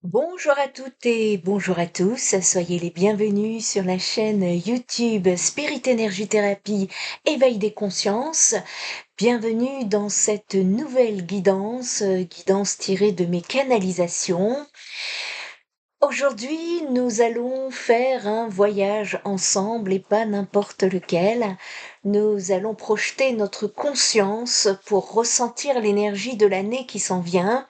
Bonjour à toutes et bonjour à tous, soyez les bienvenus sur la chaîne YouTube Spirit Energy Thérapie Éveil des consciences. Bienvenue dans cette nouvelle guidance tirée de mes canalisations. Aujourd'hui, nous allons faire un voyage ensemble et pas n'importe lequel. Nous allons projeter notre conscience pour ressentir l'énergie de l'année qui s'en vient.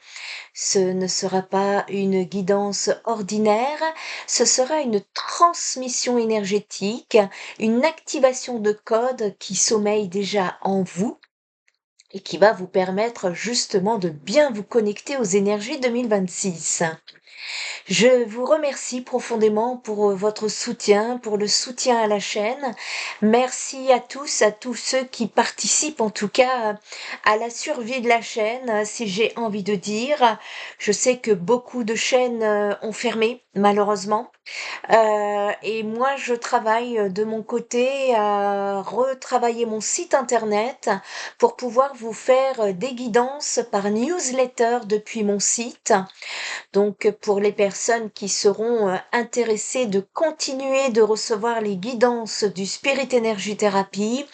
Ce ne sera pas une guidance ordinaire, ce sera une transmission énergétique, une activation de code qui sommeille déjà en vous et qui va vous permettre justement de bien vous connecter aux énergies 2026. Je vous remercie profondément pour votre soutien, pour le soutien à la chaîne. Merci à tous ceux qui participent en tout cas à la survie de la chaîne, si j'ai envie de dire. Je sais que beaucoup de chaînes ont fermé, malheureusement. Et moi, je travaille de mon côté à retravailler mon site internet pour pouvoir vous faire des guidances par newsletter depuis mon site. Donc, pour les personnes qui seront intéressées de continuer de recevoir les guidances du Spirit Energy Therapy,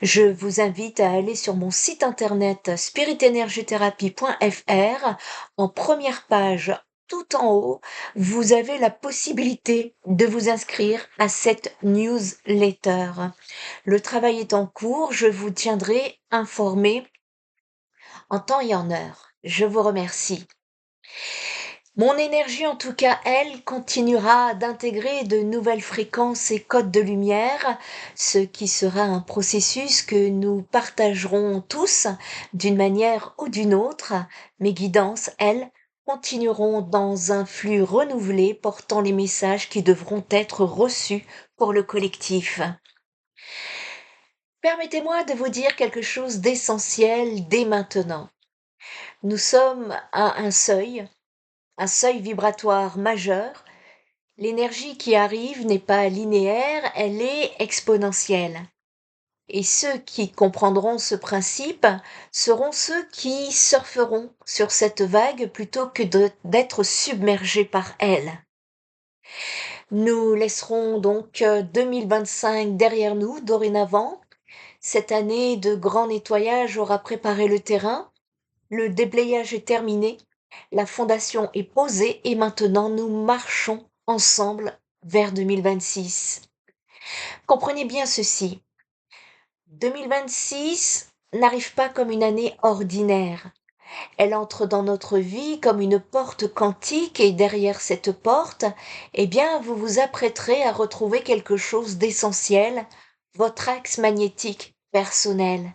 je vous invite à aller sur mon site internet spiritenergytherapy.fr. En première page, tout en haut, vous avez la possibilité de vous inscrire à cette newsletter. Le travail est en cours, je vous tiendrai informé en temps et en heure. Je vous remercie. Mon énergie, en tout cas, elle, continuera d'intégrer de nouvelles fréquences et codes de lumière, ce qui sera un processus que nous partagerons tous d'une manière ou d'une autre. Mes guidances, elles, continueront dans un flux renouvelé portant les messages qui devront être reçus pour le collectif. Permettez-moi de vous dire quelque chose d'essentiel dès maintenant. Nous sommes à un seuil vibratoire majeur. L'énergie qui arrive n'est pas linéaire, elle est exponentielle. Et ceux qui comprendront ce principe seront ceux qui surferont sur cette vague plutôt que d'être submergés par elle. Nous laisserons donc 2025 derrière nous dorénavant. Cette année de grand nettoyage aura préparé le terrain. Le déblayage est terminé, la fondation est posée et maintenant nous marchons ensemble vers 2026. Comprenez bien ceci, 2026 n'arrive pas comme une année ordinaire. Elle entre dans notre vie comme une porte quantique et derrière cette porte, eh bien, vous vous apprêterez à retrouver quelque chose d'essentiel, votre axe magnétique personnel.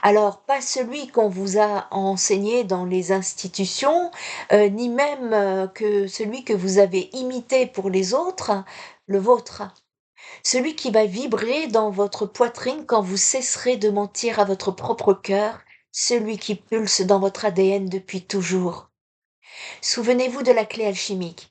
Alors, pas celui qu'on vous a enseigné dans les institutions, ni même que celui que vous avez imité pour les autres, le vôtre. Celui qui va vibrer dans votre poitrine quand vous cesserez de mentir à votre propre cœur, celui qui pulse dans votre ADN depuis toujours. Souvenez-vous de la clé alchimique.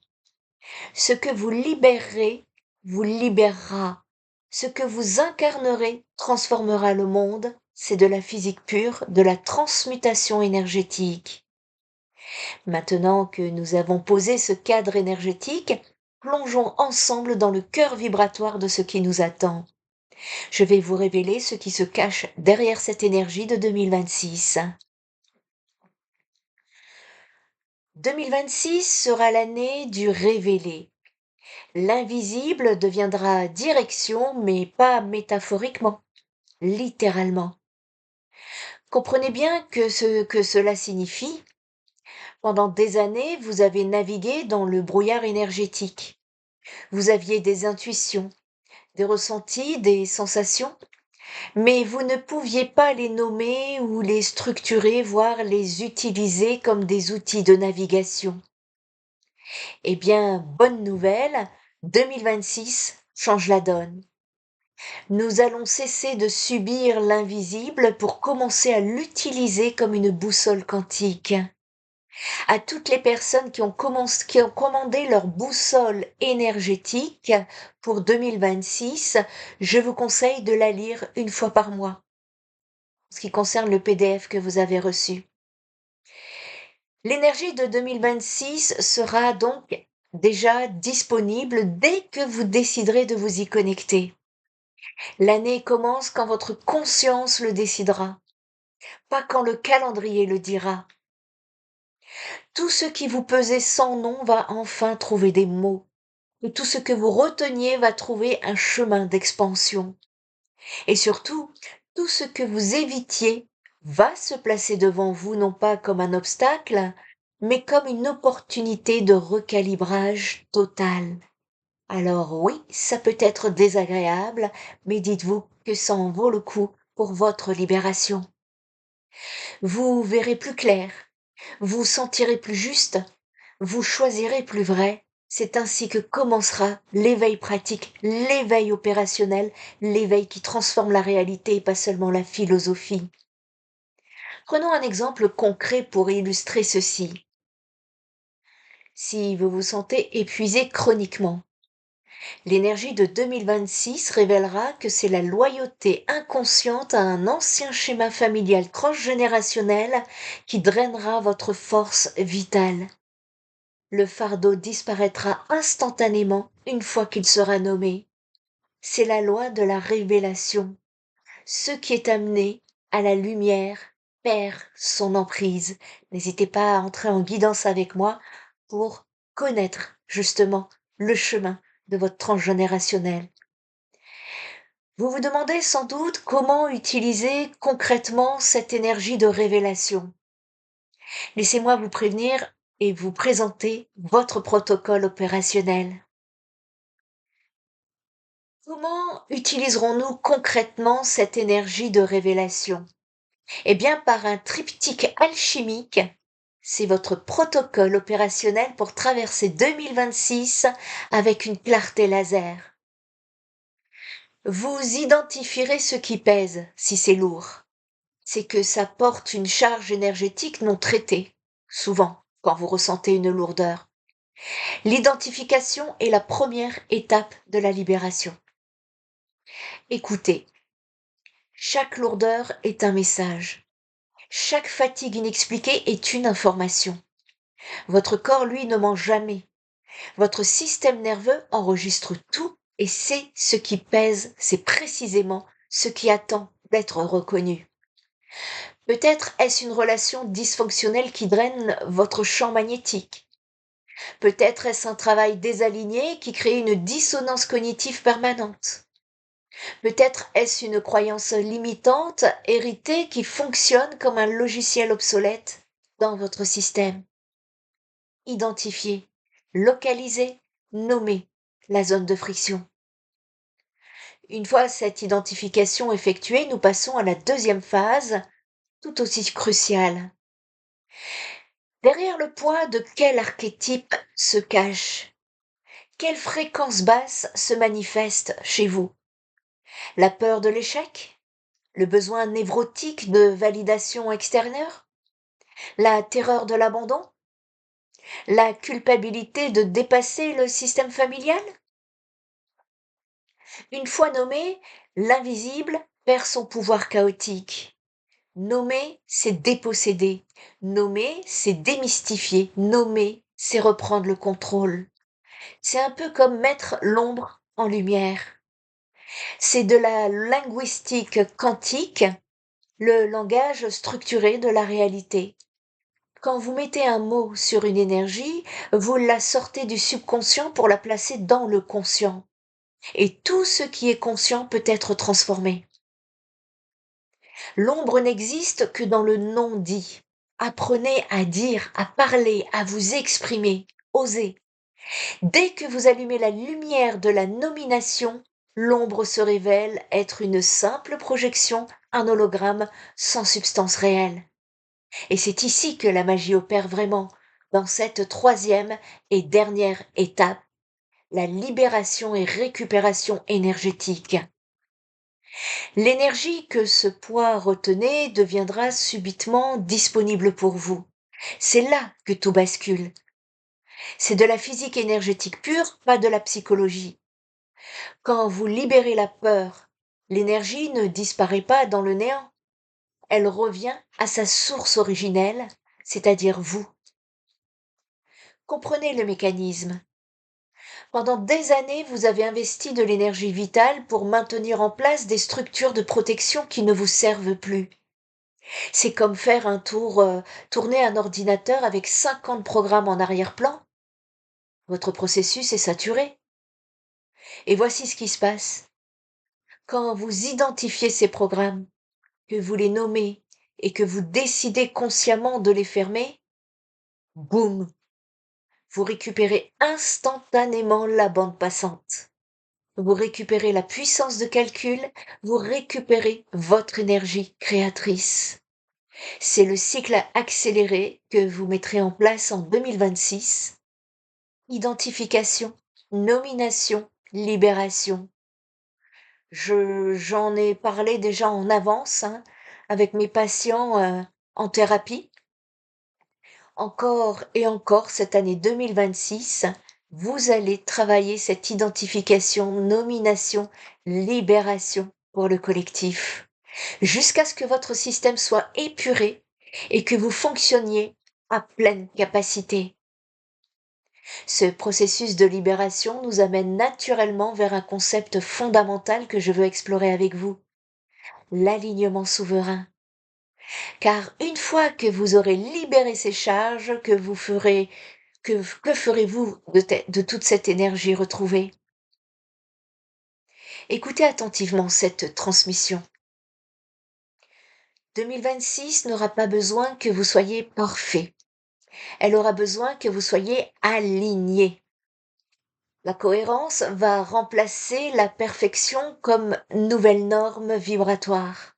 Ce que vous libérerez vous libérera. Ce que vous incarnerez transformera le monde. C'est de la physique pure, de la transmutation énergétique. Maintenant que nous avons posé ce cadre énergétique, plongeons ensemble dans le cœur vibratoire de ce qui nous attend. Je vais vous révéler ce qui se cache derrière cette énergie de 2026. 2026 sera l'année du révélé. L'invisible deviendra direction, mais pas métaphoriquement, littéralement. Comprenez bien que ce que cela signifie. Pendant des années, vous avez navigué dans le brouillard énergétique. Vous aviez des intuitions, des ressentis, des sensations, mais vous ne pouviez pas les nommer ou les structurer, voire les utiliser comme des outils de navigation. Eh bien, bonne nouvelle, 2026 change la donne. Nous allons cesser de subir l'invisible pour commencer à l'utiliser comme une boussole quantique. À toutes les personnes qui ont commandé leur boussole énergétique pour 2026, je vous conseille de la lire une fois par mois, en ce qui concerne le PDF que vous avez reçu. L'énergie de 2026 sera donc déjà disponible dès que vous déciderez de vous y connecter. L'année commence quand votre conscience le décidera, pas quand le calendrier le dira. Tout ce qui vous pesait sans nom va enfin trouver des mots, et tout ce que vous reteniez va trouver un chemin d'expansion. Et surtout, tout ce que vous évitiez va se placer devant vous non pas comme un obstacle, mais comme une opportunité de recalibrage total. Alors oui, ça peut être désagréable, mais dites-vous que ça en vaut le coup pour votre libération. Vous verrez plus clair, vous sentirez plus juste, vous choisirez plus vrai. C'est ainsi que commencera l'éveil pratique, l'éveil opérationnel, l'éveil qui transforme la réalité et pas seulement la philosophie. Prenons un exemple concret pour illustrer ceci. Si vous vous sentez épuisé chroniquement, l'énergie de 2026 révélera que c'est la loyauté inconsciente à un ancien schéma familial transgénérationnel qui drainera votre force vitale. Le fardeau disparaîtra instantanément une fois qu'il sera nommé. C'est la loi de la révélation. Ce qui est amené à la lumière perd son emprise. N'hésitez pas à entrer en guidance avec moi pour connaître justement le chemin de votre transgénérationnel. Vous vous demandez sans doute comment utiliser concrètement cette énergie de révélation. Laissez-moi vous prévenir et vous présenter votre protocole opérationnel. Comment utiliserons-nous concrètement cette énergie de révélation? Eh bien, par un triptyque alchimique, c'est votre protocole opérationnel pour traverser 2026 avec une clarté laser. Vous identifierez ce qui pèse si c'est lourd. C'est que ça porte une charge énergétique non traitée, souvent quand vous ressentez une lourdeur. L'identification est la première étape de la libération. Écoutez, chaque lourdeur est un message. Chaque fatigue inexpliquée est une information. Votre corps, lui, ne ment jamais. Votre système nerveux enregistre tout et c'est ce qui pèse, c'est précisément ce qui attend d'être reconnu. Peut-être est-ce une relation dysfonctionnelle qui draine votre champ magnétique. Peut-être est-ce un travail désaligné qui crée une dissonance cognitive permanente. Peut-être est-ce une croyance limitante héritée qui fonctionne comme un logiciel obsolète dans votre système. Identifiez, localisez, nommez la zone de friction. Une fois cette identification effectuée, nous passons à la deuxième phase, tout aussi cruciale. Derrière le poids de quel archétype se cache? Quelle fréquence basse se manifeste chez vous? La peur de l'échec? Le besoin névrotique de validation extérieure? La terreur de l'abandon? La culpabilité de dépasser le système familial? Une fois nommé, l'invisible perd son pouvoir chaotique. Nommer, c'est déposséder. Nommer, c'est démystifier. Nommer, c'est reprendre le contrôle. C'est un peu comme mettre l'ombre en lumière. C'est de la linguistique quantique, le langage structuré de la réalité. Quand vous mettez un mot sur une énergie, vous la sortez du subconscient pour la placer dans le conscient. Et tout ce qui est conscient peut être transformé. L'ombre n'existe que dans le non-dit. Apprenez à dire, à parler, à vous exprimer. Osez. Dès que vous allumez la lumière de la nomination, l'ombre se révèle être une simple projection, un hologramme sans substance réelle. Et c'est ici que la magie opère vraiment, dans cette troisième et dernière étape, la libération et récupération énergétique. L'énergie que ce poids retenait deviendra subitement disponible pour vous. C'est là que tout bascule. C'est de la physique énergétique pure, pas de la psychologie. Quand vous libérez la peur, l'énergie ne disparaît pas dans le néant. Elle revient à sa source originelle, c'est-à-dire vous. Comprenez le mécanisme. Pendant des années, vous avez investi de l'énergie vitale pour maintenir en place des structures de protection qui ne vous servent plus. C'est comme faire tourner un ordinateur avec 50 programmes en arrière-plan. Votre processus est saturé. Et voici ce qui se passe. Quand vous identifiez ces programmes, que vous les nommez et que vous décidez consciemment de les fermer, boum, vous récupérez instantanément la bande passante. Vous récupérez la puissance de calcul, vous récupérez votre énergie créatrice. C'est le cycle accéléré que vous mettrez en place en 2026. Identification, nomination, libération. J'en ai parlé déjà en avance, hein, avec mes patients, en thérapie. Encore et encore cette année 2026, vous allez travailler cette identification, nomination, libération pour le collectif, jusqu'à ce que votre système soit épuré et que vous fonctionniez à pleine capacité. Ce processus de libération nous amène naturellement vers un concept fondamental que je veux explorer avec vous, l'alignement souverain. Car une fois que vous aurez libéré ces charges, que ferez-vous de toute cette énergie retrouvée? Écoutez attentivement cette transmission. 2026 n'aura pas besoin que vous soyez parfait. Elle aura besoin que vous soyez aligné. La cohérence va remplacer la perfection comme nouvelle norme vibratoire.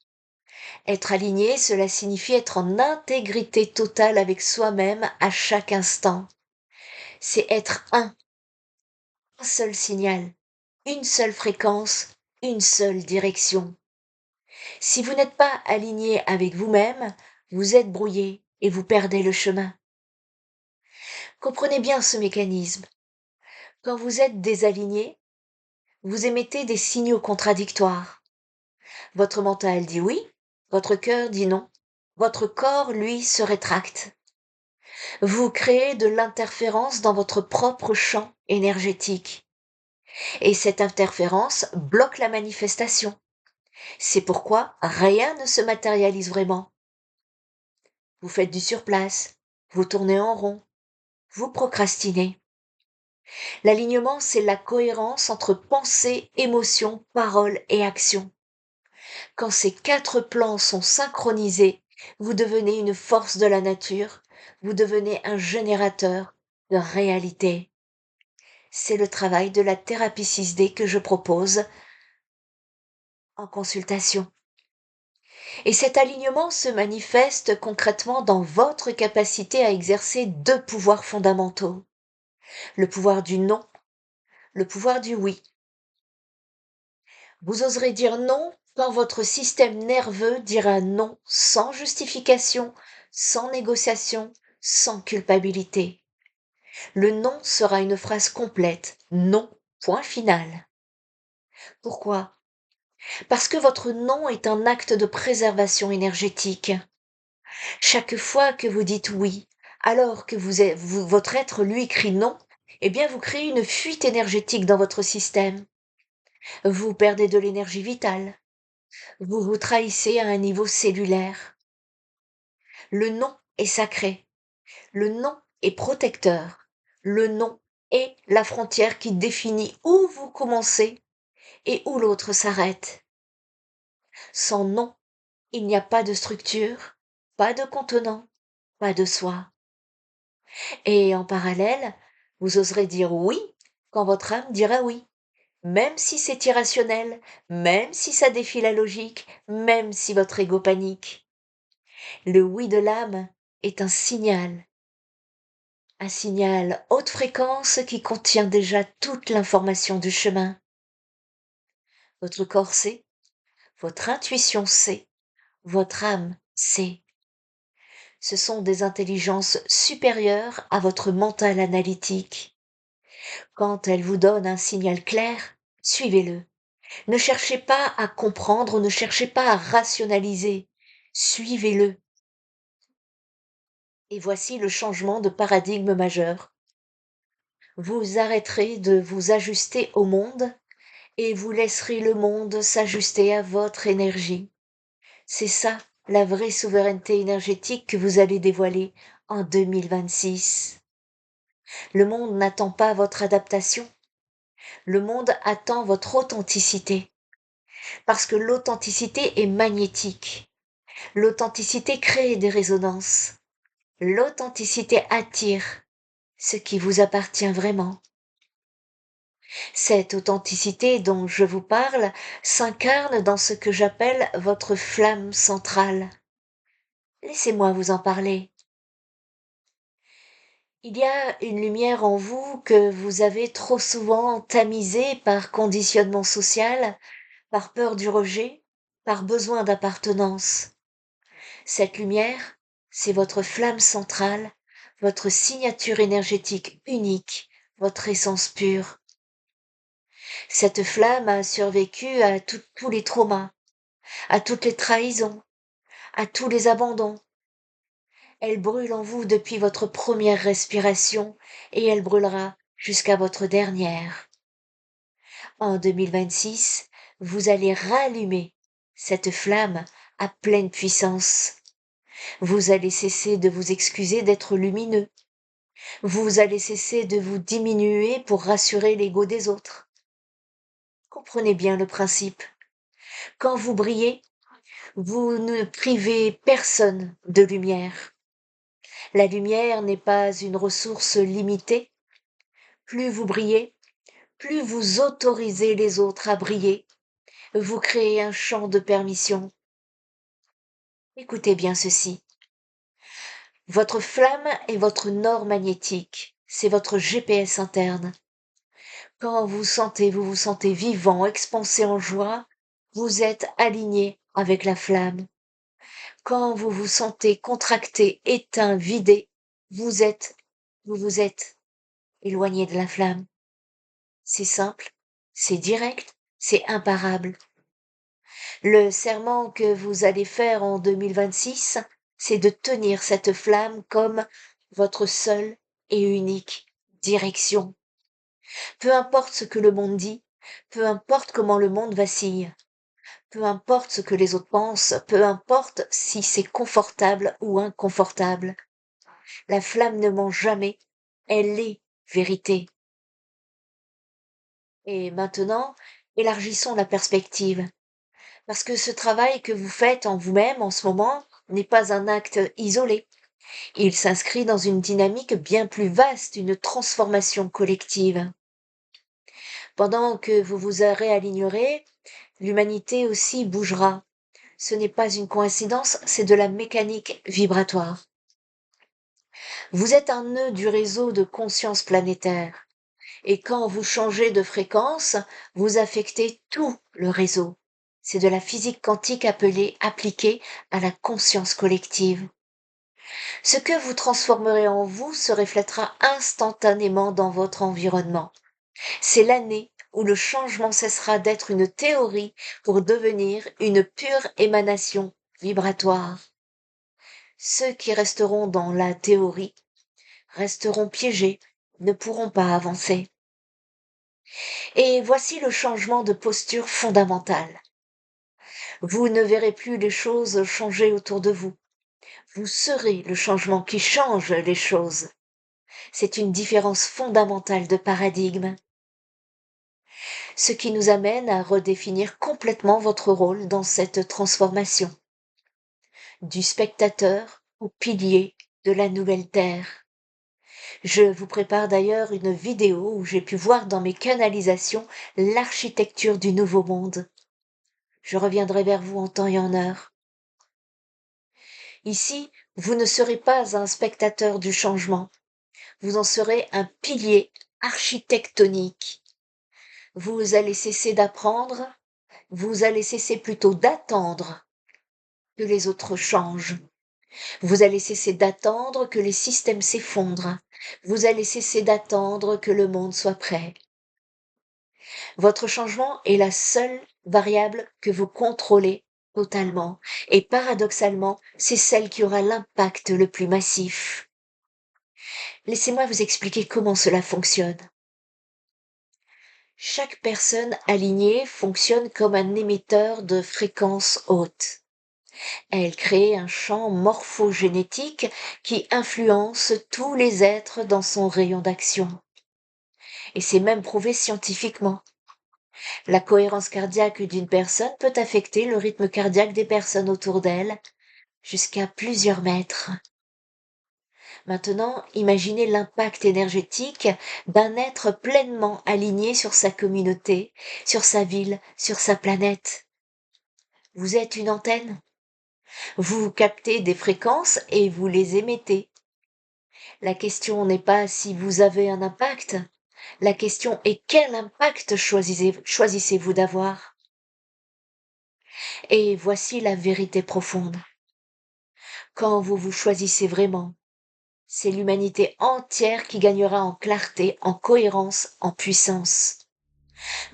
Être aligné, cela signifie être en intégrité totale avec soi-même à chaque instant. C'est être un seul signal, une seule fréquence, une seule direction. Si vous n'êtes pas aligné avec vous-même, vous êtes brouillé et vous perdez le chemin. Comprenez bien ce mécanisme. Quand vous êtes désaligné, vous émettez des signaux contradictoires. Votre mental dit oui, votre cœur dit non. Votre corps, lui, se rétracte. Vous créez de l'interférence dans votre propre champ énergétique. Et cette interférence bloque la manifestation. C'est pourquoi rien ne se matérialise vraiment. Vous faites du surplace, vous tournez en rond, vous procrastinez. L'alignement, c'est la cohérence entre pensée, émotion, parole et action. Quand ces quatre plans sont synchronisés, vous devenez une force de la nature, vous devenez un générateur de réalité. C'est le travail de la thérapie 6D que je propose en consultation. Et cet alignement se manifeste concrètement dans votre capacité à exercer deux pouvoirs fondamentaux. Le pouvoir du non, le pouvoir du oui. Vous oserez dire non quand votre système nerveux dira non sans justification, sans négociation, sans culpabilité. Le non sera une phrase complète. Non, point final. Pourquoi? Parce que votre non est un acte de préservation énergétique. Chaque fois que vous dites oui, alors que votre être lui crie non, eh bien vous créez une fuite énergétique dans votre système. Vous perdez de l'énergie vitale. Vous vous trahissez à un niveau cellulaire. Le non est sacré. Le non est protecteur. Le non est la frontière qui définit où vous commencez et où l'autre s'arrête. Sans non, il n'y a pas de structure, pas de contenant, pas de soi. Et en parallèle, vous oserez dire oui quand votre âme dira oui, même si c'est irrationnel, même si ça défie la logique, même si votre ego panique. Le oui de l'âme est un signal haute fréquence qui contient déjà toute l'information du chemin. Votre corps sait, votre intuition sait, votre âme sait. Ce sont des intelligences supérieures à votre mental analytique. Quand elles vous donnent un signal clair, suivez-le. Ne cherchez pas à comprendre, ne cherchez pas à rationaliser. Suivez-le. Et voici le changement de paradigme majeur. Vous arrêterez de vous ajuster au monde et vous laisserez le monde s'ajuster à votre énergie. C'est ça, la vraie souveraineté énergétique que vous allez dévoiler en 2026. Le monde n'attend pas votre adaptation, le monde attend votre authenticité, parce que l'authenticité est magnétique. L'authenticité crée des résonances. L'authenticité attire ce qui vous appartient vraiment. Cette authenticité dont je vous parle s'incarne dans ce que j'appelle votre flamme centrale. Laissez-moi vous en parler. Il y a une lumière en vous que vous avez trop souvent tamisée par conditionnement social, par peur du rejet, par besoin d'appartenance. Cette lumière, c'est votre flamme centrale, votre signature énergétique unique, votre essence pure. Cette flamme a survécu à tous les traumas, à toutes les trahisons, à tous les abandons. Elle brûle en vous depuis votre première respiration et elle brûlera jusqu'à votre dernière. En 2026, vous allez rallumer cette flamme à pleine puissance. Vous allez cesser de vous excuser d'être lumineux. Vous allez cesser de vous diminuer pour rassurer l'ego des autres. Comprenez bien le principe. Quand vous brillez, vous ne privez personne de lumière. La lumière n'est pas une ressource limitée. Plus vous brillez, plus vous autorisez les autres à briller. Vous créez un champ de permission. Écoutez bien ceci. Votre flamme est votre nord magnétique. C'est votre GPS interne. Quand vous vous sentez vivant, expansé en joie, vous êtes aligné avec la flamme. Quand vous vous sentez contracté, éteint, vidé, vous vous êtes éloigné de la flamme. C'est simple, c'est direct, c'est imparable. Le serment que vous allez faire en 2026, c'est de tenir cette flamme comme votre seule et unique direction. Peu importe ce que le monde dit, peu importe comment le monde vacille, peu importe ce que les autres pensent, peu importe si c'est confortable ou inconfortable, la flamme ne ment jamais, elle est vérité. Et maintenant, élargissons la perspective, parce que ce travail que vous faites en vous-même en ce moment n'est pas un acte isolé. Il s'inscrit dans une dynamique bien plus vaste, une transformation collective. Pendant que vous vous réalignerez, l'humanité aussi bougera. Ce n'est pas une coïncidence, c'est de la mécanique vibratoire. Vous êtes un nœud du réseau de conscience planétaire. Et quand vous changez de fréquence, vous affectez tout le réseau. C'est de la physique quantique appliquée à la conscience collective. Ce que vous transformerez en vous se reflètera instantanément dans votre environnement. C'est l'année où le changement cessera d'être une théorie pour devenir une pure émanation vibratoire. Ceux qui resteront dans la théorie resteront piégés, ne pourront pas avancer. Et voici le changement de posture fondamentale. Vous ne verrez plus les choses changer autour de vous. Vous serez le changement qui change les choses. C'est une différence fondamentale de paradigme. Ce qui nous amène à redéfinir complètement votre rôle dans cette transformation. Du spectateur au pilier de la nouvelle Terre. Je vous prépare d'ailleurs une vidéo où j'ai pu voir dans mes canalisations l'architecture du nouveau monde. Je reviendrai vers vous en temps et en heure. Ici, vous ne serez pas un spectateur du changement, vous en serez un pilier architectonique. Vous allez cesser d'apprendre, vous allez cesser plutôt d'attendre que les autres changent. Vous allez cesser d'attendre que les systèmes s'effondrent. Vous allez cesser d'attendre que le monde soit prêt. Votre changement est la seule variable que vous contrôlez totalement. Et paradoxalement, c'est celle qui aura l'impact le plus massif. Laissez-moi vous expliquer comment cela fonctionne. Chaque personne alignée fonctionne comme un émetteur de fréquences hautes. Elle crée un champ morphogénétique qui influence tous les êtres dans son rayon d'action. Et c'est même prouvé scientifiquement. La cohérence cardiaque d'une personne peut affecter le rythme cardiaque des personnes autour d'elle jusqu'à plusieurs mètres. Maintenant, imaginez l'impact énergétique d'un être pleinement aligné sur sa communauté, sur sa ville, sur sa planète. Vous êtes une antenne. Vous captez des fréquences et vous les émettez. La question n'est pas si vous avez un impact. La question est quel impact choisissez-vous d'avoir? Et voici la vérité profonde. Quand vous vous choisissez vraiment, c'est l'humanité entière qui gagnera en clarté, en cohérence, en puissance.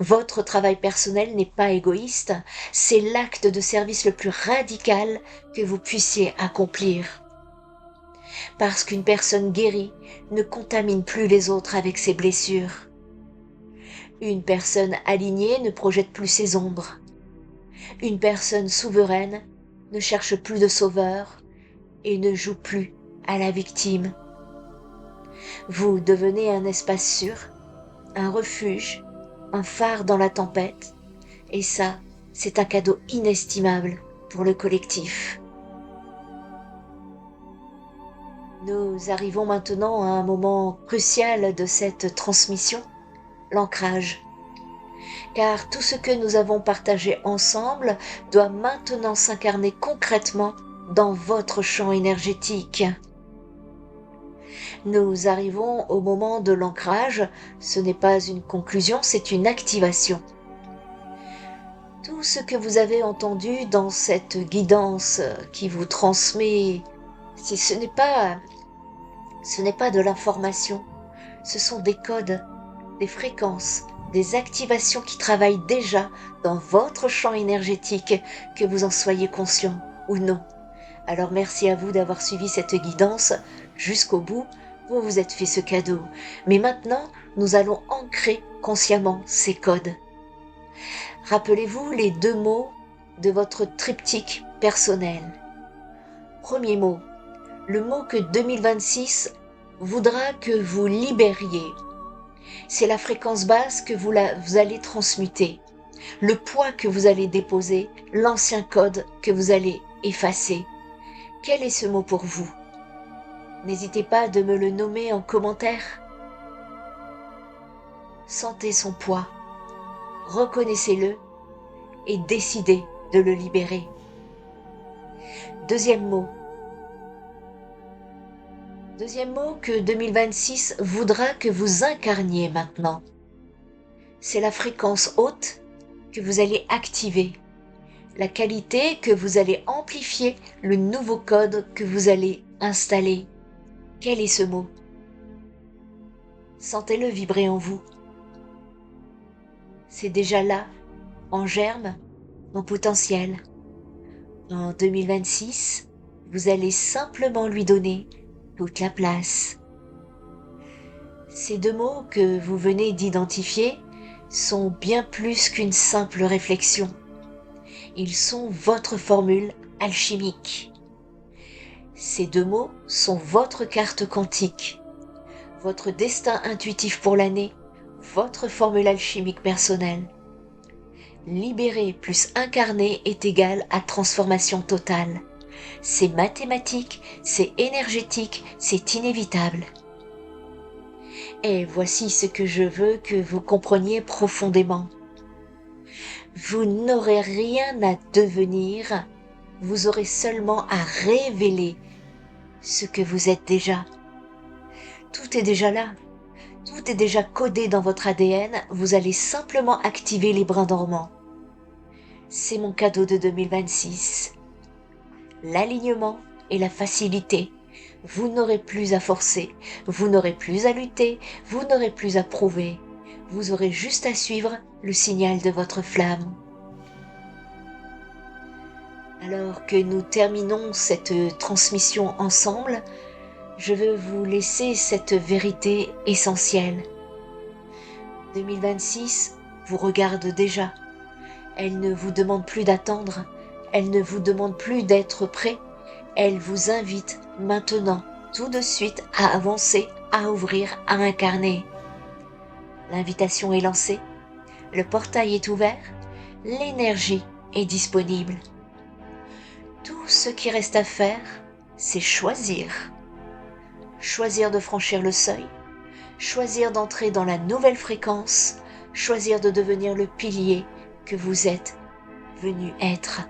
Votre travail personnel n'est pas égoïste, c'est l'acte de service le plus radical que vous puissiez accomplir. Parce qu'une personne guérie ne contamine plus les autres avec ses blessures. Une personne alignée ne projette plus ses ombres. Une personne souveraine ne cherche plus de sauveur et ne joue plus à la victime. Vous devenez un espace sûr, un refuge, un phare dans la tempête, et ça, c'est un cadeau inestimable pour le collectif. Nous arrivons maintenant à un moment crucial de cette transmission, l'ancrage. Car tout ce que nous avons partagé ensemble doit maintenant s'incarner concrètement dans votre champ énergétique. Nous arrivons au moment de l'ancrage, ce n'est pas une conclusion, c'est une activation. Tout ce que vous avez entendu dans cette guidance qui vous transmet, ce n'est pas de l'information, ce sont des codes, des fréquences, des activations qui travaillent déjà dans votre champ énergétique, que vous en soyez conscient ou non. Alors merci à vous d'avoir suivi cette guidance jusqu'au bout, vous vous êtes fait ce cadeau. Mais maintenant, nous allons ancrer consciemment ces codes. Rappelez-vous les 2 mots de votre triptyque personnel. Premier mot, le mot que 2026 voudra que vous libériez. C'est la fréquence basse que vous allez transmuter, le poids que vous allez déposer, l'ancien code que vous allez effacer. Quel est ce mot pour vous? N'hésitez pas de me le nommer en commentaire. Sentez son poids, reconnaissez-le et décidez de le libérer. Deuxième mot que 2026 voudra que vous incarniez maintenant. C'est la fréquence haute que vous allez activer, la qualité que vous allez amplifier, le nouveau code que vous allez installer. Quel est ce mot? Sentez-le vibrer en vous. C'est déjà là, en germe, en potentiel. En 2026, vous allez simplement lui donner toute la place. Ces 2 mots que vous venez d'identifier sont bien plus qu'une simple réflexion. Ils sont votre formule alchimique. Ces 2 mots sont votre carte quantique, votre destin intuitif pour l'année, votre formule alchimique personnelle. Libérer plus incarner est égal à transformation totale. C'est mathématique, c'est énergétique, c'est inévitable. Et voici ce que je veux que vous compreniez profondément. Vous n'aurez rien à devenir, vous aurez seulement à révéler ce que vous êtes déjà. Tout est déjà là, tout est déjà codé dans votre ADN, vous allez simplement activer les brins dormants. C'est mon cadeau de 2026. L'alignement et la facilité. Vous n'aurez plus à forcer, vous n'aurez plus à lutter, vous n'aurez plus à prouver. Vous aurez juste à suivre le signal de votre flamme. Alors que nous terminons cette transmission ensemble, je veux vous laisser cette vérité essentielle. 2026 vous regarde déjà. Elle ne vous demande plus d'attendre. Elle ne vous demande plus d'être prêt. Elle vous invite maintenant, tout de suite, à avancer, à ouvrir, à incarner. L'invitation est lancée. Le portail est ouvert. L'énergie est disponible. Tout ce qui reste à faire, c'est choisir. Choisir de franchir le seuil, choisir d'entrer dans la nouvelle fréquence, choisir de devenir le pilier que vous êtes venu être.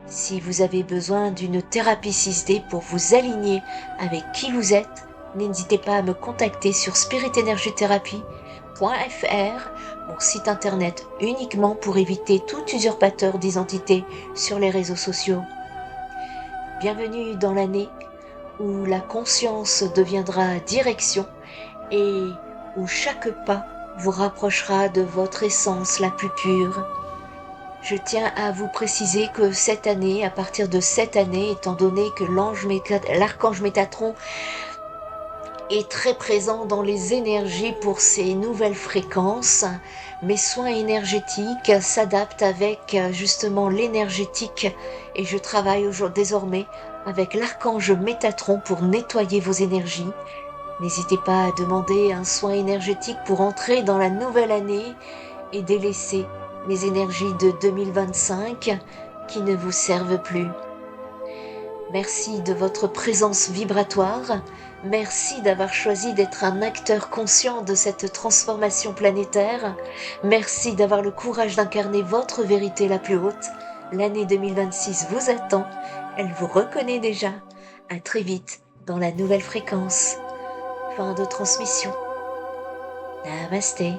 Si vous avez besoin d'une thérapie 6D pour vous aligner avec qui vous êtes, n'hésitez pas à me contacter sur spiritenergytherapy.fr, mon site internet uniquement pour éviter tout usurpateur d'identité sur les réseaux sociaux. Bienvenue dans l'année où la conscience deviendra direction et où chaque pas vous rapprochera de votre essence la plus pure. Je tiens à vous préciser que cette année, à partir de cette année, étant donné que l'archange Métatron est très présent dans les énergies pour ces nouvelles fréquences, mes soins énergétiques s'adaptent avec justement l'énergétique et je travaille désormais avec l'archange Métatron pour nettoyer vos énergies. N'hésitez pas à demander un soin énergétique pour entrer dans la nouvelle année et délaisser les énergies de 2025 qui ne vous servent plus. Merci de votre présence vibratoire. Merci d'avoir choisi d'être un acteur conscient de cette transformation planétaire. Merci d'avoir le courage d'incarner votre vérité la plus haute. L'année 2026 vous attend. Elle vous reconnaît déjà. À très vite dans la nouvelle fréquence. Fin de transmission. Namasté.